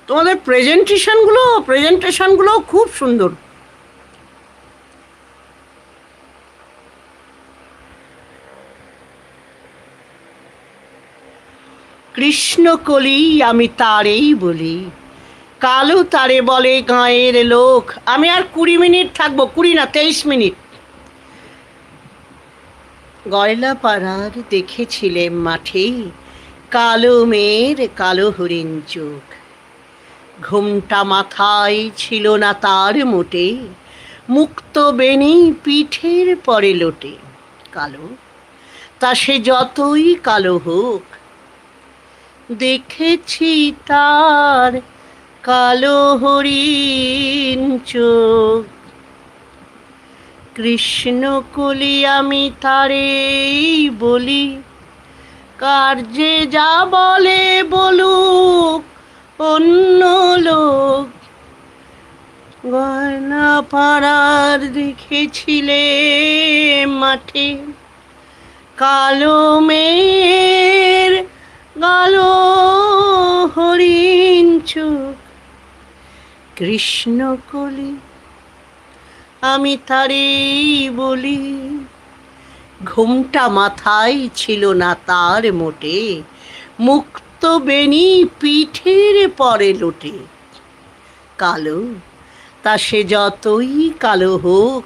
তোমাদের প্রেজেন্টেশনগুলো খুব সুন্দর। কৃষ্ণকলি আমি তারেই বলি, কালো তারে বলে গাঁয়ের লোক। আমি আর 20 মিনিট থাকবো, 20 না 23 মিনিট। গয়লাপাড়ার দেখেছিলেম মাঠে, কালো মেয়ের কালো হরিণ চোখ। ঘোমটা মাথায় ছিল না তার মোটে, মুক্ত বেণী পিঠের পরে লোটে। কালো, তা সে যতই কালো হোক, দেখেছি তার কালো হরিণ চোখ। কৃষ্ণকলি আমি তারেই বলি, কার্যে যা বলে বলুক অন্য লোক। গয়নাপাড়ার দেখেছিলে মাঠে, কালো মেয়ের কালো হরিণ চোখ। কৃষ্ণকলি আমি তারেই বলি, ঘোমটা মাথায় ছিল না তার মোটে, মুক্ত বেণী পিঠের পরে লোটে। কালো, তা সে যতই কালো হোক,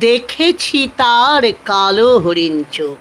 দেখেছি তার কালো হরিণ চোখ।